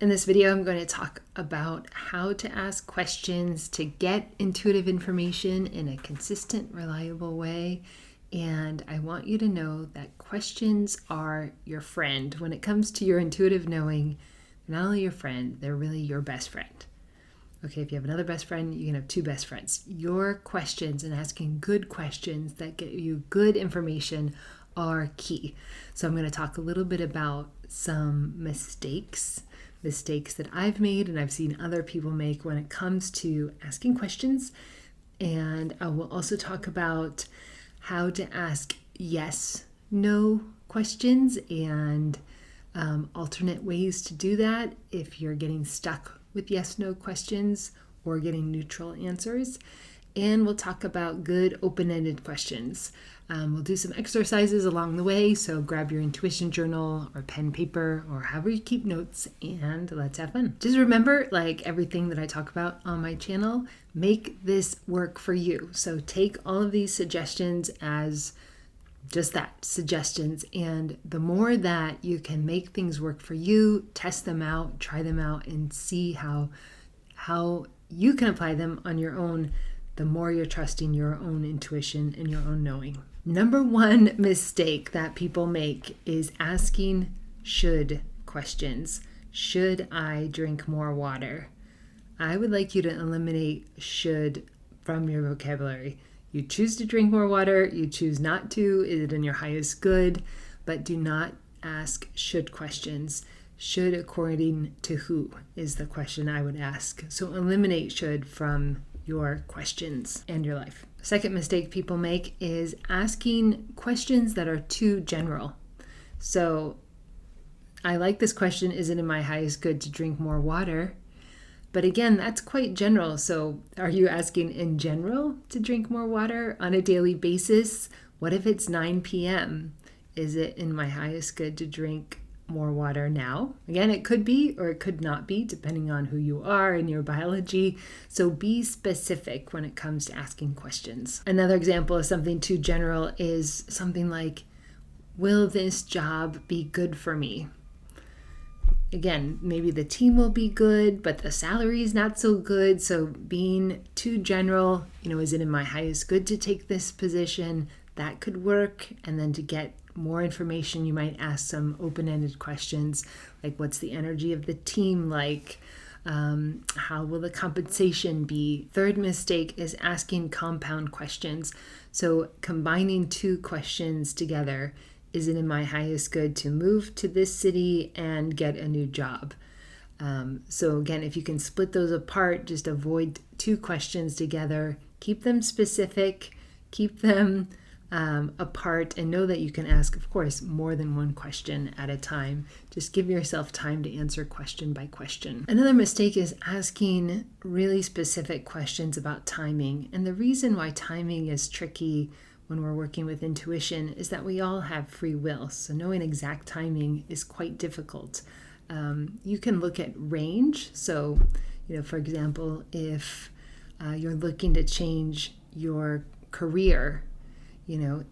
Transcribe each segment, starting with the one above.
In this video, I'm going to talk about how to ask questions to get intuitive information in a consistent, reliable way. And I want you to know that questions are your friend. When it comes to your intuitive knowing, they're not only your friend, they're really your best friend. Okay, if you have another best friend, you can have two best friends. Your questions and asking good questions that get you good information are key. So I'm going to talk a little bit about some mistakes that I've made and I've seen other people make when it comes to asking questions. And I will also talk about how to ask yes, no questions and alternate ways to do that if you're getting stuck with yes, no questions or getting neutral answers. And we'll talk about good open-ended questions. We'll do some exercises along the way, so grab your intuition journal or pen, paper, or however you keep notes, and let's have fun. Just remember, like everything that I talk about on my channel, make this work for you. So take all of these suggestions as just that, suggestions, and the more that you can make things work for you, test them out, try them out, and see how you can apply them on your own, the more you're trusting your own intuition and your own knowing. Number one mistake that people make is asking should questions. Should I drink more water? I would like you to eliminate should from your vocabulary. You choose to drink more water, you choose not to, is it in your highest good? But do not ask should questions. Should according to who is the question I would ask. So eliminate should from your questions and your life. Second mistake people make is asking questions that are too general. So I like this question, is it in my highest good to drink more water? But again, that's quite general. So are you asking in general to drink more water on a daily basis? What if it's 9 p.m.? Is it in my highest good to drink more water now? Again, it could be or it could not be, depending on who you are and your biology. So be specific when it comes to asking questions. Another example of something too general is something like, will this job be good for me? Again, maybe the team will be good, but the salary is not so good. So being too general, is it in my highest good to take this position? That could work. And then to get more information, you might ask some open-ended questions like, what's the energy of the team like? How will the compensation be? Third mistake is asking compound questions. So combining two questions together. Is it in my highest good to move to this city and get a new job? So again, if you can split those apart, just avoid two questions together. Keep them specific, keep them apart, and know that you can ask, of course, more than one question at a time. Just give yourself time to answer question by question. Another mistake is asking really specific questions about timing. And the reason why timing is tricky when we're working with intuition is that we all have free will. So knowing exact timing is quite difficult. You can look at range. So, for example, if you're looking to change your career,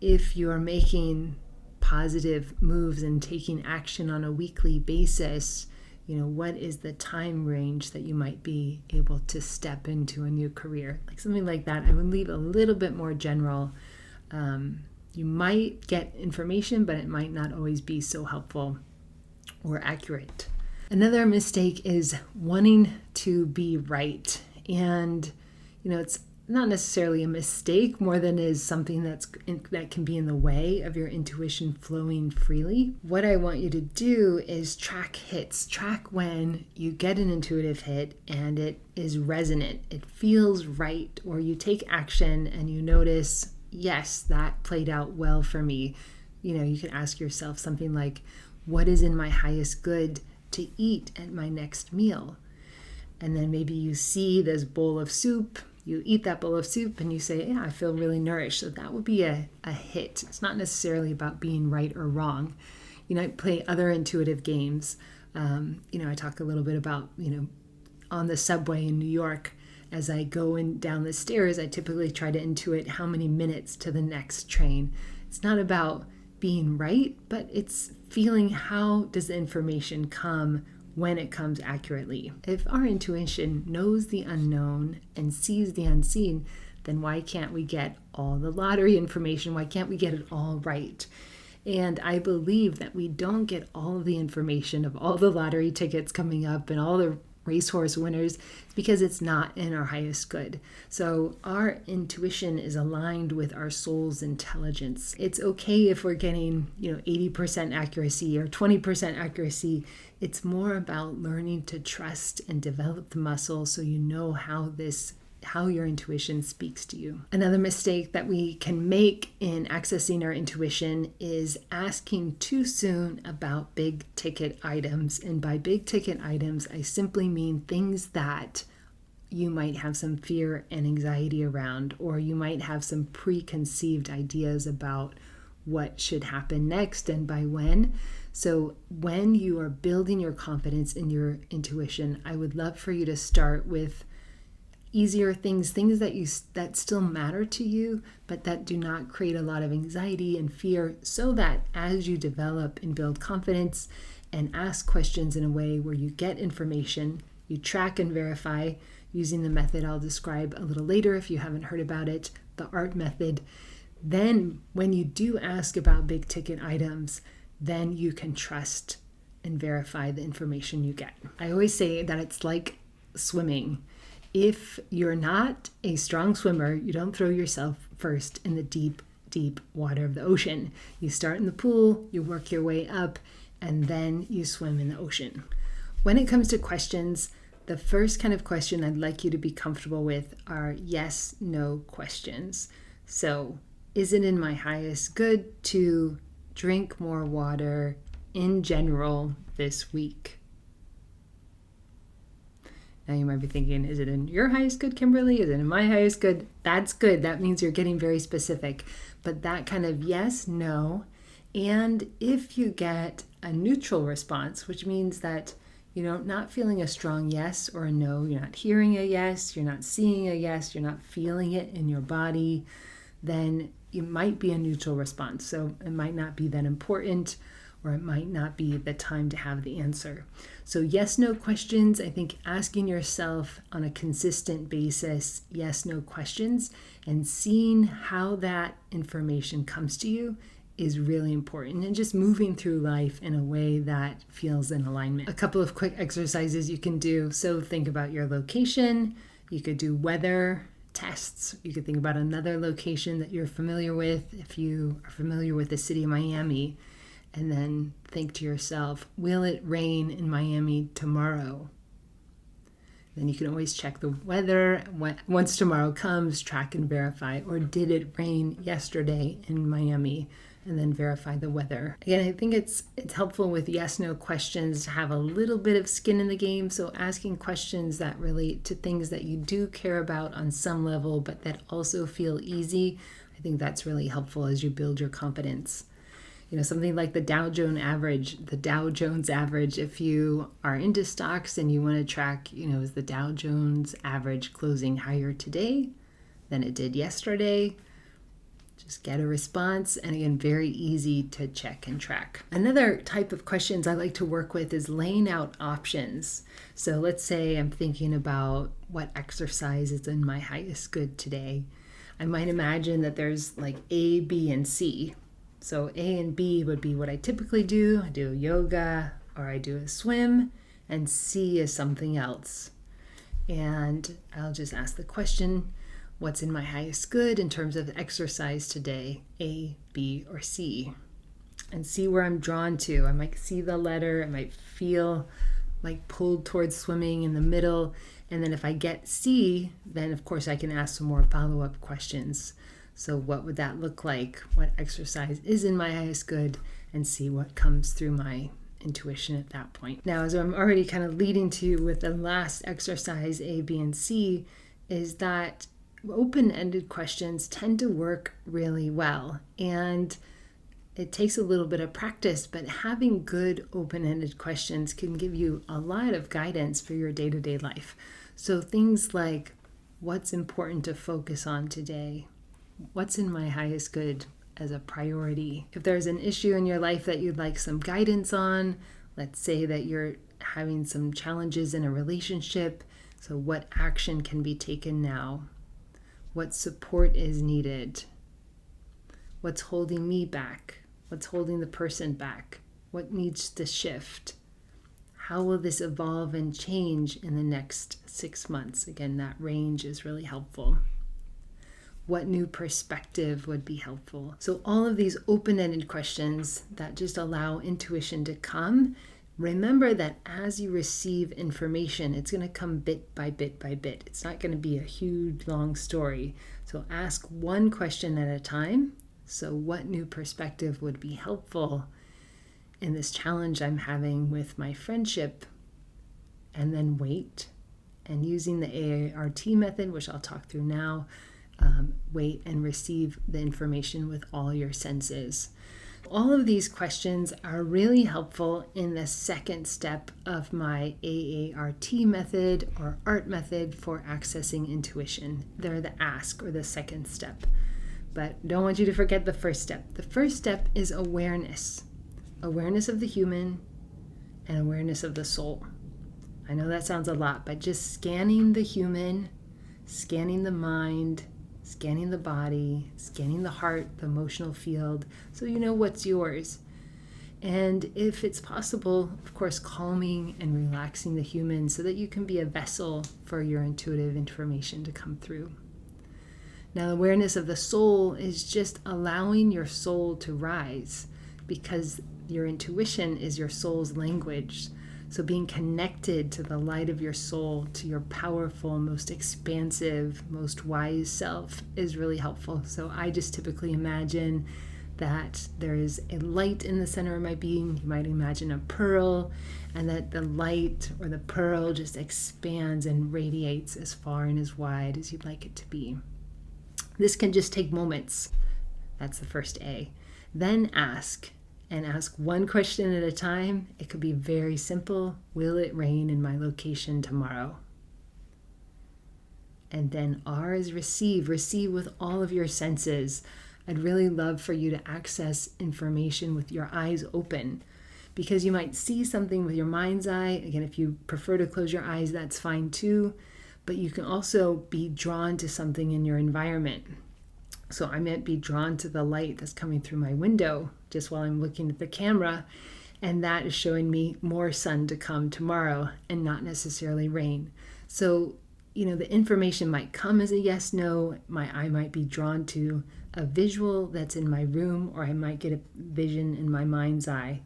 if you're making positive moves and taking action on a weekly basis, what is the time range that you might be able to step into a new career? Like something like that. I would leave a little bit more general. You might get information, but it might not always be so helpful or accurate. Another mistake is wanting to be right. And, it's not necessarily a mistake more than is something that can be in the way of your intuition flowing freely. What I want you to do is track hits. Track when you get an intuitive hit and it is resonant. It feels right, or you take action and you notice, yes, that played out well for me. You can ask yourself something like, what is in my highest good to eat at my next meal? And then maybe you see this bowl of soup, you eat that bowl of soup and you say, yeah, I feel really nourished. So that would be a hit. It's not necessarily about being right or wrong. I play other intuitive games. I talk a little bit about, on the subway in New York, as I go down the stairs, I typically try to intuit how many minutes to the next train. It's not about being right, but it's feeling how does the information come when it comes accurately. If our intuition knows the unknown and sees the unseen, then why can't we get all the lottery information? Why can't we get it all right? And I believe that we don't get all of the information of all the lottery tickets coming up and all the racehorse winners because it's not in our highest good. So our intuition is aligned with our soul's intelligence. It's okay if we're getting, 80% accuracy or 20% accuracy. It's more about learning to trust and develop the muscle so you know how your intuition speaks to you. Another mistake that we can make in accessing our intuition is asking too soon about big ticket items. And by big ticket items, I simply mean things that you might have some fear and anxiety around, or you might have some preconceived ideas about what should happen next and by when. So when you are building your confidence in your intuition, I would love for you to start with easier things that still matter to you, but that do not create a lot of anxiety and fear, so that as you develop and build confidence and ask questions in a way where you get information, you track and verify using the method I'll describe a little later if you haven't heard about it, the AART Method. Then when you do ask about big ticket items, then you can trust and verify the information you get. I always say that it's like swimming. If you're not a strong swimmer, you don't throw yourself first in the deep, deep water of the ocean. You start in the pool, you work your way up, and then you swim in the ocean. When it comes to questions, the first kind of question I'd like you to be comfortable with are yes, no questions. So, is it in my highest good to drink more water in general this week? Now you might be thinking, is it in your highest good, Kimberly? Is it in my highest good? That's good. That means you're getting very specific. But that kind of yes, no. And if you get a neutral response, which means that not feeling a strong yes or a no, you're not hearing a yes, you're not seeing a yes, you're not feeling it in your body, then it might be a neutral response. So it might not be that important, or it might not be the time to have the answer. So yes, no questions. I think asking yourself on a consistent basis, yes, no questions, and seeing how that information comes to you is really important, and just moving through life in a way that feels in alignment. A couple of quick exercises you can do. So think about your location. You could do weather tests. You could think about another location that you're familiar with. If you are familiar with the city of Miami, and then think to yourself, will it rain in Miami tomorrow? Then you can always check the weather. Once tomorrow comes, track and verify. Or did it rain yesterday in Miami? And then verify the weather. Again, I think it's helpful with yes, no questions to have a little bit of skin in the game. So asking questions that relate to things that you do care about on some level, but that also feel easy. I think that's really helpful as you build your confidence. Something like the Dow Jones average, if you are into stocks and you want to track, is the Dow Jones average closing higher today than it did yesterday? Just get a response, and again, very easy to check and track. Another type of questions I like to work with is laying out options. So let's say I'm thinking about what exercise is in my highest good today. I might imagine that there's like A, B, and C. So A and B would be what I typically do. I do yoga or I do a swim, and C is something else. And I'll just ask the question, what's in my highest good in terms of exercise today, A, B, or C? And see where I'm drawn to. I might see the letter, I might feel like pulled towards swimming in the middle. And then if I get C, then of course I can ask some more follow-up questions. So what would that look like? What exercise is in my highest good? And see what comes through my intuition at that point. Now, as I'm already kind of leading to with the last exercise, A, B, and C, is that open-ended questions tend to work really well. And it takes a little bit of practice, but having good open-ended questions can give you a lot of guidance for your day-to-day life. So things like, what's important to focus on today? What's in my highest good as a priority? If there's an issue in your life that you'd like some guidance on, let's say that you're having some challenges in a relationship. So what action can be taken now? What support is needed? What's holding me back? What's holding the person back? What needs to shift? How will this evolve and change in the next 6 months? Again, that range is really helpful. What new perspective would be helpful? So all of these open-ended questions that just allow intuition to come. Remember that as you receive information, it's going to come bit by bit by bit. It's not going to be a huge, long story. So ask one question at a time. So what new perspective would be helpful in this challenge I'm having with my friendship? And then wait. And using the AART method, which I'll talk through now, wait and receive the information with all your senses. All of these questions are really helpful in the second step of my AART method or ART method for accessing intuition. They're the ask or the second step. But don't want you to forget the first step. The first step is awareness. Awareness of the human and awareness of the soul. I know that sounds a lot, but just scanning the human, scanning the mind, scanning the body, scanning the heart, the emotional field, so you know what's yours. And if it's possible, of course, calming and relaxing the human so that you can be a vessel for your intuitive information to come through. Now, awareness of the soul is just allowing your soul to rise, because your intuition is your soul's language. So being connected to the light of your soul, to your powerful, most expansive, most wise self is really helpful. So I just typically imagine that there is a light in the center of my being. You might imagine a pearl, and that the light or the pearl just expands and radiates as far and as wide as you'd like it to be. This can just take moments. That's the first A. Then ask. And ask one question at a time. It could be very simple. Will it rain in my location tomorrow? And then R is receive. Receive with all of your senses. I'd really love for you to access information with your eyes open, because you might see something with your mind's eye. Again, if you prefer to close your eyes, that's fine too. But you can also be drawn to something in your environment. So I might be drawn to the light that's coming through my window just while I'm looking at the camera, and that is showing me more sun to come tomorrow and not necessarily rain. So, the information might come as a yes, no. My eye might be drawn to a visual that's in my room, or I might get a vision in my mind's eye.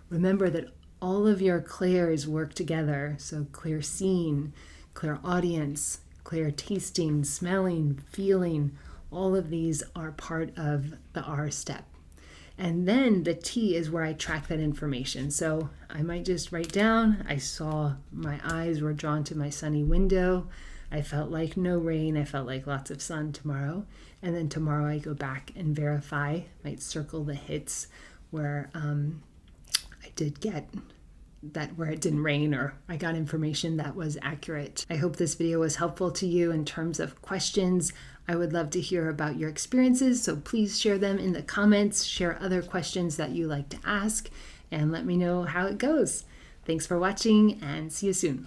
Remember that all of your clairs work together. So clear seeing, clear audience, clear tasting, smelling, feeling. All of these are part of the R step. And then the T is where I track that information. So I might just write down, I saw my eyes were drawn to my sunny window. I felt like no rain. I felt like lots of sun tomorrow. And then tomorrow I go back and verify, might circle the hits where I did get that, where it didn't rain, or I got information that was accurate. I hope this video was helpful to you in terms of questions. I would love to hear about your experiences, so please share them in the comments, share other questions that you like to ask, and let me know how it goes. Thanks for watching, and see you soon.